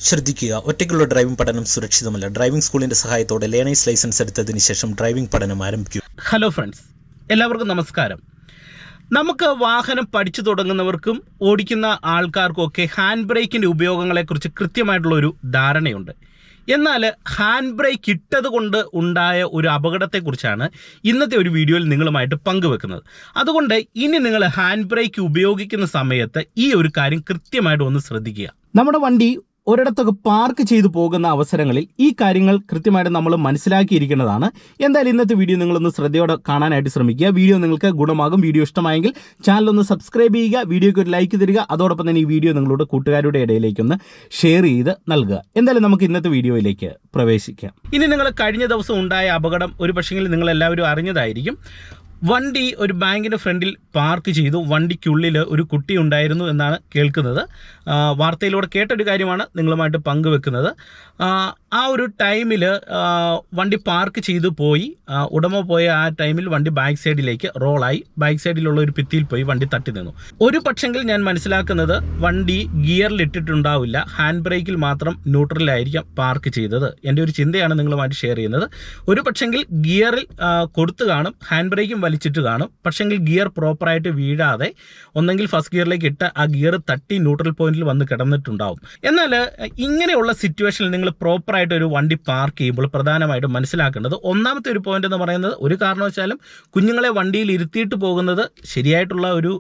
ശ്രദ്ധിക്കുക, ഒറ്റയ്ക്കുള്ള ഡ്രൈവിംഗ് പഠനം സുരക്ഷിതമല്ല. ഡ്രൈവിംഗ് സ്കൂളിന്റെ സഹായത്തോടെ ലേണേഴ്സ് ലൈസൻസ് എടുത്തതിന് ശേഷം ഡ്രൈവിംഗ് പഠനം ആരംഭിക്കുക. ഹലോ ഫ്രണ്ട്സ്, എല്ലാവർക്കും നമസ്കാരം. നമുക്ക് വാഹനം പഠിച്ചു തുടങ്ങുന്നവർക്കും ഓടിക്കുന്ന ആൾക്കാർക്കും ഒക്കെ ഹാൻഡ് ബ്രേക്കിൻ്റെ ഉപയോഗങ്ങളെക്കുറിച്ച് കൃത്യമായിട്ടുള്ളൊരു ധാരണയുണ്ട്. എന്നാൽ ഹാൻഡ് ബ്രേക്ക് ഇട്ടത് കൊണ്ട് ഉണ്ടായ ഒരു അപകടത്തെക്കുറിച്ചാണ് ഇന്നത്തെ ഒരു വീഡിയോയിൽ നിങ്ങളുമായിട്ട് പങ്കുവെക്കുന്നത്. അതുകൊണ്ട് ഇനി നിങ്ങൾ ഹാൻഡ് ബ്രേക്ക് ഉപയോഗിക്കുന്ന സമയത്ത് ഈ ഒരു കാര്യം കൃത്യമായിട്ട് ഒന്ന് ശ്രദ്ധിക്കുക. നമ്മുടെ വണ്ടി ഒരിടത്തൊക്കെ പാർക്ക് ചെയ്തു പോകുന്ന അവസരങ്ങളിൽ ഈ കാര്യങ്ങൾ കൃത്യമായിട്ട് നമ്മൾ മനസ്സിലാക്കിയിരിക്കുന്നതാണ്. എന്തായാലും ഇന്നത്തെ വീഡിയോ നിങ്ങളൊന്ന് ശ്രദ്ധയോടെ കാണാനായിട്ട് ശ്രമിക്കുക. വീഡിയോ നിങ്ങൾക്ക് ഗുണമാകും. വീഡിയോ ഇഷ്ടമായെങ്കിൽ ചാനലൊന്ന് സബ്സ്ക്രൈബ് ചെയ്യുക, വീഡിയോയ്ക്ക് ഒരു ലൈക്ക് തരിക. അതോടൊപ്പം തന്നെ ഈ വീഡിയോ നിങ്ങളുടെ കൂട്ടുകാരുടെ ഇടയിലേക്കൊന്ന് ഷെയർ ചെയ്ത് നൽകുക. എന്തായാലും നമുക്ക് ഇന്നത്തെ വീഡിയോയിലേക്ക് പ്രവേശിക്കാം. ഇനി നിങ്ങൾ കഴിഞ്ഞ ദിവസം ഉണ്ടായ അപകടം ഒരു പക്ഷേ നിങ്ങൾ എല്ലാവരും അറിഞ്ഞതായിരിക്കും. വണ്ടി ഒരു ബാങ്കിൻ്റെ ഫ്രണ്ടിൽ പാർക്ക് ചെയ്തു. വണ്ടിക്കുള്ളിൽ ഒരു കുട്ടി ഉണ്ടായിരുന്നു എന്നാണ് കേൾക്കുന്നത്. വാർത്തയിലൂടെ കേട്ടൊരു കാര്യമാണ് നിങ്ങളുമായിട്ട് പങ്കുവെക്കുന്നത്. ആ ഒരു ടൈമിൽ വണ്ടി പാർക്ക് ചെയ്തു പോയി. ഉടമ പോയ ആ ടൈമിൽ വണ്ടി ബാക്ക് സൈഡിലേക്ക് റോളായി. ബാക്ക് സൈഡിലുള്ള ഒരു ഭിത്തിയിൽ പോയി വണ്ടി തട്ടി നിന്നു. ഒരു പക്ഷെങ്കിൽ ഞാൻ മനസ്സിലാക്കുന്നത് വണ്ടി ഗിയറിലിട്ടിട്ടുണ്ടാവില്ല, ഹാൻഡ് ബ്രേക്കിൽ മാത്രം ന്യൂട്രലായിരിക്കാം പാർക്ക് ചെയ്തത്. എൻ്റെ ഒരു ചിന്തയാണ് നിങ്ങളുമായിട്ട് ഷെയർ ചെയ്യുന്നത്. ഒരു പക്ഷെങ്കിൽ ഗിയറിൽ കൊടുത്തു കാണും, ഹാൻഡ് ബ്രേക്കും വലിച്ചിട്ട് കാണും. പക്ഷെങ്കിൽ ഗിയർ പ്രോപ്പറായിട്ട് വീഴാതെ ഒന്നെങ്കിൽ ഫസ്റ്റ് ഗിയറിലേക്ക് ഇട്ട് ആ ഗിയർ തട്ടി ന്യൂട്രൽ പോയിന്റിൽ വന്ന് കിടന്നിട്ടുണ്ടാവും. എന്നാൽ ഇങ്ങനെയുള്ള സിറ്റുവേഷനിൽ നിങ്ങൾ പ്രോപ്പറായിട്ട് ഒരു വണ്ടി പാർക്ക് ചെയ്യുമ്പോൾ പ്രധാനമായിട്ടും മനസ്സിലാക്കേണ്ടത് ഒന്നാമത്തെ ഒരു പോയിന്റ് എന്ന് പറയുന്നത്, ഒരു കാരണവശാലും കുഞ്ഞുങ്ങളെ വണ്ടിയിൽ ഇരുത്തിയിട്ട് പോകുന്നത് ശരിയായിട്ടുള്ള ഒരു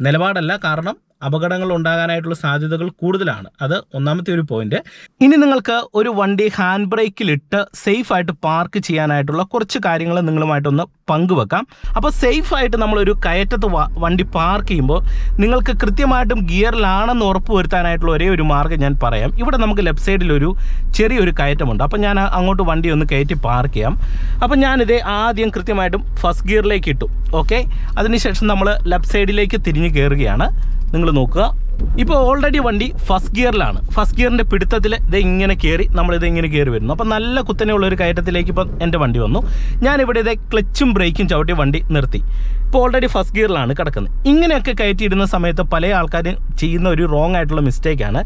നിലപാടല്ല. കാരണം അപകടങ്ങൾ ഉണ്ടാകാനായിട്ടുള്ള സാധ്യതകൾ കൂടുതലാണ്. അത് ഒന്നാമത്തെ ഒരു പോയിന്റ്. ഇനി നിങ്ങൾക്ക് ഒരു വണ്ടി ഹാൻഡ് ബ്രേക്കിലിട്ട് സേഫായിട്ട് പാർക്ക് ചെയ്യാനായിട്ടുള്ള കുറച്ച് കാര്യങ്ങൾ നിങ്ങളുമായിട്ടൊന്ന് പങ്കുവെക്കാം. അപ്പോൾ സേഫായിട്ട് നമ്മളൊരു കയറ്റത്ത് വണ്ടി പാർക്ക് ചെയ്യുമ്പോൾ നിങ്ങൾക്ക് കൃത്യമായിട്ടും ഗിയറിലാണെന്ന് ഉറപ്പ് വരുത്താനായിട്ടുള്ള ഒരേ ഒരു മാർഗ്ഗം ഞാൻ പറയാം. ഇവിടെ നമുക്ക് ലെഫ്റ്റ് സൈഡിലൊരു ചെറിയൊരു കയറ്റമുണ്ട്. അപ്പോൾ ഞാൻ അങ്ങോട്ട് വണ്ടി ഒന്ന് കയറ്റി പാർക്ക് ചെയ്യാം. അപ്പോൾ ഞാനിത് ആദ്യം കൃത്യമായിട്ടും ഫസ്റ്റ് ഗിയറിലേക്ക് ഇട്ടു. ഓക്കെ, അതിനുശേഷം നമ്മൾ ലെഫ്റ്റ് സൈഡിലേക്ക് തിരിഞ്ഞ് കയറുകയാണ്. നിങ്ങൾ നോക്കുക, ഇപ്പോൾ ഓൾറെഡി വണ്ടി ഫസ്റ്റ് ഗിയറിലാണ്. ഫസ്റ്റ് ഗിയറിൻ്റെ പിടുത്തത്തിൽ ഇത് ഇങ്ങനെ കയറി നമ്മളിത് ഇങ്ങനെ കയറി വരുന്നു. അപ്പോൾ നല്ല കുത്തനെയുള്ള ഒരു കയറ്റത്തിലേക്ക് ഇപ്പം എൻ്റെ വണ്ടി വന്നു. ഞാനിവിടെ ഇത് ക്ലച്ചും ബ്രേക്കും ചവിട്ടി വണ്ടി നിർത്തി. ഇപ്പോൾ ഓൾറെഡി ഫസ്റ്റ് ഗിയറിലാണ് കിടക്കുന്നത്. ഇങ്ങനെയൊക്കെ കയറ്റിയിടുന്ന സമയത്ത് പല ആൾക്കാരും ചെയ്യുന്ന ഒരു റോങ് ആയിട്ടുള്ള മിസ്റ്റേക്കാണ്.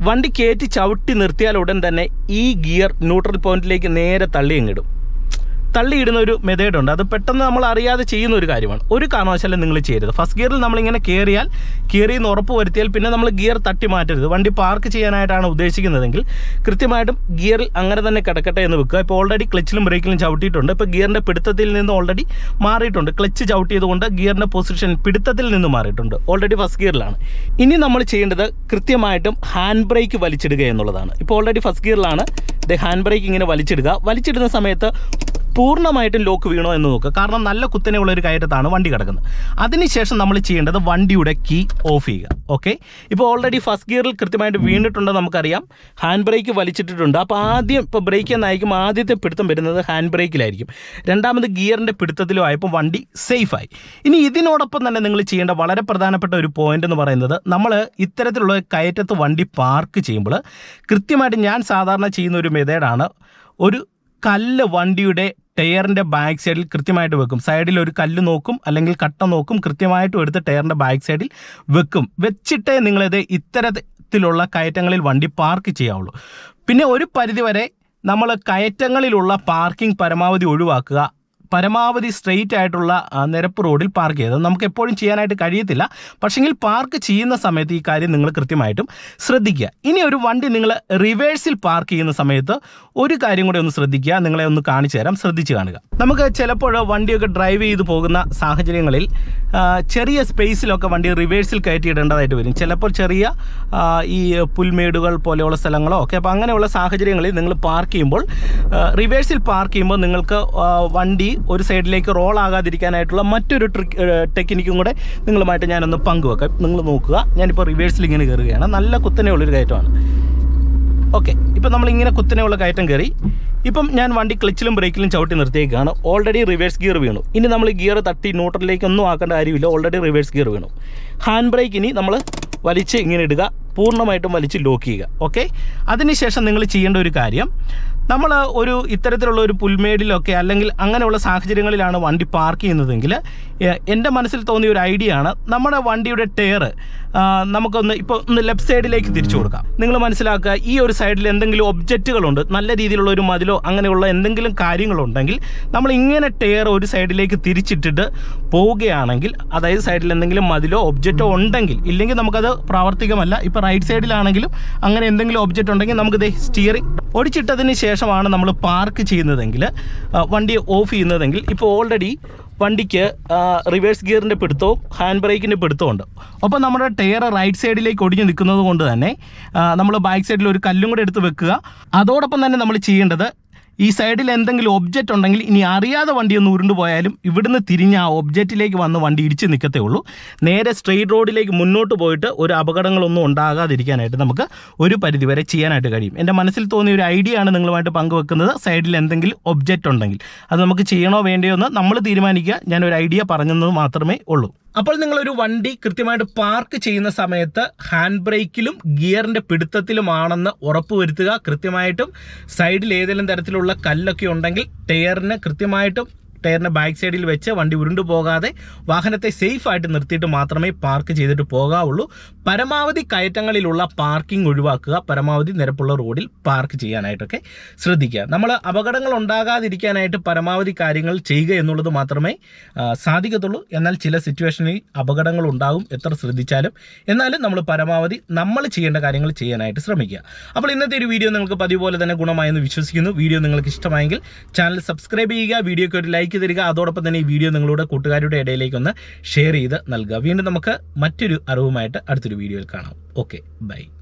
വണ്ടി കയറ്റി ചവിട്ടി നിർത്തിയാൽ ഉടൻ തന്നെ ഈ ഗിയർ ന്യൂട്രൽ പോയിന്റിലേക്ക് നേരെ തള്ളിയിടും. തള്ളിയിടുന്ന ഒരു മെത്തേഡുണ്ട്. അത് പെട്ടെന്ന് നമ്മൾ അറിയാതെ ചെയ്യുന്ന ഒരു കാര്യമാണ്. ഒരു കാരണവശാലും നിങ്ങൾ ചെയ്യരുത്. ഫസ്റ്റ് ഗിയറിൽ നമ്മളിങ്ങനെ കയറിയെന്ന് ഉറപ്പ് വരുത്തിയാൽ പിന്നെ നമ്മൾ ഗിയർ തട്ടി മാറ്റരുത്. വണ്ടി പാർക്ക് ചെയ്യാനായിട്ടാണ് ഉദ്ദേശിക്കുന്നതെങ്കിൽ കൃത്യമായിട്ടും ഗിയറിൽ അങ്ങനെ തന്നെ കിടക്കട്ടെ എന്ന് വെക്കുക. ഇപ്പോൾ ഓൾറെഡി ക്ലച്ചിലും ബ്രേക്കിലും ചവിട്ടിയിട്ടുണ്ട്. ഇപ്പോൾ ഗിയറിൻ്റെ പിടുത്തത്തിൽ നിന്ന് ഓൾറെഡി മാറിയിട്ടുണ്ട്. ക്ലച്ച് ചവിട്ടിയതുകൊണ്ട് ഗിയറിൻ്റെ പൊസിഷൻ പിടുത്തത്തിൽ നിന്ന് മാറിയിട്ടുണ്ട്. ഓൾറെഡി ഫസ്റ്റ് ഗിയറിലാണ്. ഇനി നമ്മൾ ചെയ്യേണ്ടത് കൃത്യമായിട്ടും ഹാൻഡ് ബ്രേക്ക് വലിച്ചിടുക എന്നുള്ളതാണ്. ഇപ്പോൾ ഓൾറെഡി ഫസ്റ്റ് ഗിയറിലാണ്. ഇത് ഹാൻഡ് ബ്രേക്ക് ഇങ്ങനെ വലിച്ചിടുന്ന സമയത്ത് പൂർണ്ണമായിട്ടും ലോക്ക് വീണോ എന്ന് നോക്കുക. കാരണം നല്ല കുത്തനെയുള്ള ഒരു കയറ്റത്താണ് വണ്ടി കിടക്കുന്നത്. അതിനുശേഷം നമ്മൾ ചെയ്യേണ്ടത് വണ്ടിയുടെ കീ ഓഫ് ചെയ്യുക. ഓക്കെ, ഇപ്പോൾ ഓൾറെഡി ഫസ്റ്റ് ഗിയറിൽ കൃത്യമായിട്ട് വീണിട്ടുണ്ടെന്ന് നമുക്കറിയാം. ഹാൻഡ് ബ്രേക്ക് വലിച്ചിട്ടിട്ടുണ്ട്. അപ്പോൾ ആദ്യം ഇപ്പോൾ ബ്രേക്ക് എന്നായിരിക്കും ആദ്യത്തെ പിടുത്തം വരുന്നത് ഹാൻഡ് ബ്രേക്കിലായിരിക്കും. രണ്ടാമത് ഗിയറിൻ്റെ പിടുത്തത്തിലും ആയപ്പോൾ വണ്ടി സേഫായി. ഇനി ഇതിനോടൊപ്പം തന്നെ നിങ്ങൾ ചെയ്യേണ്ട വളരെ പ്രധാനപ്പെട്ട ഒരു പോയിന്റ് എന്ന് പറയുന്നത്, നമ്മൾ ഇത്തരത്തിലുള്ള കയറ്റത്ത് വണ്ടി പാർക്ക് ചെയ്യുമ്പോൾ കൃത്യമായിട്ട് ഞാൻ സാധാരണ ചെയ്യുന്ന ഒരു മെത്തേഡാണ്. ഒരു കല്ല് വണ്ടിയുടെ ടയറിൻ്റെ ബാക്ക് സൈഡിൽ കൃത്യമായിട്ട് വെക്കും. സൈഡിൽ ഒരു കല്ല് നോക്കും, അല്ലെങ്കിൽ കട്ട നോക്കും, കൃത്യമായിട്ടും എടുത്ത് ടയറിൻ്റെ ബാക്ക് സൈഡിൽ വെച്ചിട്ടേ നിങ്ങളിത് ഇത്തരത്തിലുള്ള കയറ്റങ്ങളിൽ വണ്ടി പാർക്ക് ചെയ്യാവുള്ളൂ. പിന്നെ ഒരു പരിധിവരെ നമ്മൾ കയറ്റങ്ങളിലുള്ള പാർക്കിംഗ് പരമാവധി ഒഴിവാക്കുക. പരമാവധി സ്ട്രെയിറ്റ് ആയിട്ടുള്ള നിരപ്പ് റോഡിൽ പാർക്ക് ചെയ്തത് നമുക്ക് എപ്പോഴും ചെയ്യാനായിട്ട് കഴിയത്തില്ല. പക്ഷെങ്കിൽ പാർക്ക് ചെയ്യുന്ന സമയത്ത് ഈ കാര്യം നിങ്ങൾ കൃത്യമായിട്ടും ശ്രദ്ധിക്കുക. ഇനി ഒരു വണ്ടി നിങ്ങൾ റിവേഴ്സിൽ പാർക്ക് ചെയ്യുന്ന സമയത്ത് ഒരു കാര്യം കൂടി ഒന്ന് ശ്രദ്ധിക്കുക. നിങ്ങളെ ഒന്ന് കാണിച്ചു തരാം, ശ്രദ്ധിച്ച് കാണുക. നമുക്ക് ചിലപ്പോൾ വണ്ടിയൊക്കെ ഡ്രൈവ് ചെയ്ത് പോകുന്ന സാഹചര്യങ്ങളിൽ ചെറിയ സ്പേസിലൊക്കെ വണ്ടി റിവേഴ്സിൽ കയറ്റിയിടേണ്ടതായിട്ട് വരും. ചിലപ്പോൾ ചെറിയ ഈ പുൽമേടുകൾ പോലെയുള്ള സ്ഥലങ്ങളോ ഒക്കെ. അപ്പോൾ അങ്ങനെയുള്ള സാഹചര്യങ്ങളിൽ നിങ്ങൾ പാർക്ക് ചെയ്യുമ്പോൾ റിവേഴ്സിൽ പാർക്ക് ചെയ്യുമ്പോൾ നിങ്ങൾക്ക് വണ്ടി ഒരു സൈഡിലേക്ക് റോൾ ആകാതിരിക്കാനായിട്ടുള്ള മറ്റൊരു ടെക്നിക്കും കൂടെ നിങ്ങളുമായിട്ട് ഞാനൊന്ന് പങ്കുവെക്കാം. നിങ്ങൾ നോക്കുക, ഞാനിപ്പോൾ റിവേഴ്സിൽ ഇങ്ങനെ കയറുകയാണ്. നല്ല കുത്തനെയുള്ളൊരു കയറ്റമാണ്. ഓക്കെ, ഇപ്പം നമ്മളിങ്ങനെ കുത്തനെയുള്ള കയറ്റം കയറി. ഇപ്പം ഞാൻ വണ്ടി ക്ലച്ചിലും ബ്രേക്കിലും ചവിട്ടി നിർത്തിയേക്കാണ്. ഓൾറെഡി റിവേഴ്സ് ഗിയർ വീണു. ഇനി നമ്മൾ ഗിയർ തട്ടി ന്യൂട്രലിലേക്ക് ഒന്നും ആക്കേണ്ട കാര്യമില്ല. ഓൾറെഡി റിവേഴ്സ് ഗിയർ വീണു. ഹാൻഡ് ബ്രേക്ക് ഇനി നമ്മൾ വലിച്ച് ഇങ്ങനെ ഇടുക. പൂർണ്ണമായിട്ടും വലിച്ച് ലോക്ക് ചെയ്യുക. ഓക്കെ, അതിനുശേഷം നിങ്ങൾ ചെയ്യേണ്ട ഒരു കാര്യം, നമ്മൾ ഒരു ഇത്തരത്തിലുള്ള ഒരു പുൽമേടിലൊക്കെ അല്ലെങ്കിൽ അങ്ങനെയുള്ള സാഹചര്യങ്ങളിലാണ് വണ്ടി പാർക്ക് ചെയ്യുന്നതെങ്കിൽ എൻ്റെ മനസ്സിൽ തോന്നിയ ഒരു ഐഡിയ ആണ്, നമ്മുടെ വണ്ടിയുടെ ടയർ നമുക്കൊന്ന് ഇപ്പോൾ ഒന്ന് ലെഫ്റ്റ് സൈഡിലേക്ക് തിരിച്ചു കൊടുക്കാം. നിങ്ങൾ മനസ്സിലാക്കുക, ഈ ഒരു സൈഡിൽ എന്തെങ്കിലും ഒബ്ജക്റ്റുകളുണ്ട്, നല്ല രീതിയിലുള്ള ഒരു മതിലോ അങ്ങനെയുള്ള എന്തെങ്കിലും കാര്യങ്ങളുണ്ടെങ്കിൽ നമ്മൾ ഇങ്ങനെ ടയർ ഒരു സൈഡിലേക്ക് തിരിച്ചിട്ടിട്ട് പോവുകയാണെങ്കിൽ, അതായത് സൈഡിൽ എന്തെങ്കിലും മതിലോ ഒബ്ജക്റ്റോ ഉണ്ടെങ്കിൽ, ഇല്ലെങ്കിൽ നമുക്കത് പ്രാവർത്തികമല്ല. ഇപ്പോൾ റൈറ്റ് സൈഡിലാണെങ്കിലും അങ്ങനെ എന്തെങ്കിലും ഒബ്ജക്റ്റ് ഉണ്ടെങ്കിൽ നമുക്ക് സ്റ്റിയറിംഗ് ഒടിച്ചിട്ടതിന് ശേഷമാണ് നമ്മൾ പാർക്ക് ചെയ്യുന്നതെങ്കിൽ, വണ്ടി ഓഫ് ചെയ്യുന്നതെങ്കിൽ, ഇപ്പോൾ ഓൾറെഡി വണ്ടിക്ക് റിവേഴ്സ് ഗിയറിൻ്റെ പിടുത്തവും ഹാൻഡ് ബ്രേക്കിൻ്റെ പിടുത്തവും ഉണ്ട്. അപ്പോൾ നമ്മുടെ ടയർ റൈറ്റ് സൈഡിലേക്ക് ഒടിഞ്ഞ് നിൽക്കുന്നത് കൊണ്ട് തന്നെ നമ്മൾ ബാക്ക് സൈഡിൽ ഒരു കല്ലും കൂടെ എടുത്ത് വെക്കുക. അതോടൊപ്പം തന്നെ നമ്മൾ ചെയ്യേണ്ടത്, ഈ സൈഡിൽ എന്തെങ്കിലും ഒബ്ജക്റ്റ് ഉണ്ടെങ്കിൽ ഇനി അറിയാതെ വണ്ടി ഒന്ന് ഉരുണ്ടു പോയാലും ഇവിടുന്ന് തിരിഞ്ഞ് ആ ഒബ്ജക്റ്റിലേക്ക് വന്ന് വണ്ടി ഇടിച്ച് നിൽക്കത്തേ ഉള്ളൂ. നേരെ സ്ട്രെയിറ്റ് റോഡിലേക്ക് മുന്നോട്ട് പോയിട്ട് ഒരു അപകടങ്ങളൊന്നും ഉണ്ടാകാതിരിക്കാനായിട്ട് നമുക്ക് ഒരു പരിധിവരെ ചെയ്യാനായിട്ട് കഴിയും. എൻ്റെ മനസ്സിൽ തോന്നിയ ഒരു ഐഡിയ ആണ് നിങ്ങളുമായിട്ട് പങ്കുവെക്കുന്നത്. സൈഡിൽ എന്തെങ്കിലും ഒബ്ജക്റ്റ് ഉണ്ടെങ്കിൽ അത് നമുക്ക് ചെയ്യണോ വേണ്ടയോ എന്ന് നമ്മൾ തീരുമാനിക്കുക. ഞാനൊരു ഐഡിയ പറഞ്ഞത് മാത്രമേ ഉള്ളൂ. അപ്പോൾ നിങ്ങളൊരു വണ്ടി കൃത്യമായിട്ട് പാർക്ക് ചെയ്യുന്ന സമയത്ത് ഹാൻഡ് ബ്രേക്കിലും ഗിയറിൻ്റെ പിടുത്തത്തിലുമാണെന്ന് ഉറപ്പുവരുത്തുക. കൃത്യമായിട്ടും സൈഡിൽ ഏതെങ്കിലും തരത്തിലുള്ള കല്ലൊക്കെ ഉണ്ടെങ്കിൽ ടയറിൻ്റെ ബാക്ക് സൈഡിൽ വെച്ച് വണ്ടി ഉരുണ്ടു പോകാതെ വാഹനത്തെ സേഫായിട്ട് നിർത്തിയിട്ട് മാത്രമേ പാർക്ക് ചെയ്തിട്ട് പോകാവുള്ളൂ. പരമാവധി കയറ്റങ്ങളിലുള്ള പാർക്കിംഗ് ഒഴിവാക്കുക. പരമാവധി നിരപ്പുള്ള റോഡിൽ പാർക്ക് ചെയ്യാനായിട്ടൊക്കെ ശ്രദ്ധിക്കുക. നമ്മൾ അപകടങ്ങൾ ഉണ്ടാകാതിരിക്കാനായിട്ട് പരമാവധി കാര്യങ്ങൾ ചെയ്യുക എന്നുള്ളത് മാത്രമേ സാധിക്കത്തുള്ളൂ. എന്നാൽ ചില സിറ്റുവേഷനിൽ അപകടങ്ങൾ ഉണ്ടാകും, എത്ര ശ്രദ്ധിച്ചാലും. എന്നാലും നമ്മൾ പരമാവധി നമ്മൾ ചെയ്യേണ്ട കാര്യങ്ങൾ ചെയ്യാനായിട്ട് ശ്രമിക്കുക. അപ്പോൾ ഇന്നത്തെ ഒരു വീഡിയോ നിങ്ങൾക്ക് പതിവ് പോലെ തന്നെ ഗുണമായെന്ന് വിശ്വസിക്കുന്നു. വീഡിയോ നിങ്ങൾക്ക് ഇഷ്ടമായെങ്കിൽ ചാനൽ സബ്സ്ക്രൈബ് ചെയ്യുക, വീഡിയോയ്ക്ക് ഒരു ലൈക്ക് തരിക. അതോടൊപ്പം തന്നെ ഈ വീഡിയോ നിങ്ങളുടെ കൂട്ടുകാരുടെ ഇടയിലേക്ക് ഒന്ന് ഷെയർ ചെയ്ത് നൽകുക. വീണ്ടും നമുക്ക് മറ്റൊരു അറിവുമായിട്ട് അടുത്തൊരു വീഡിയോയിൽ കാണാം. Okay, by.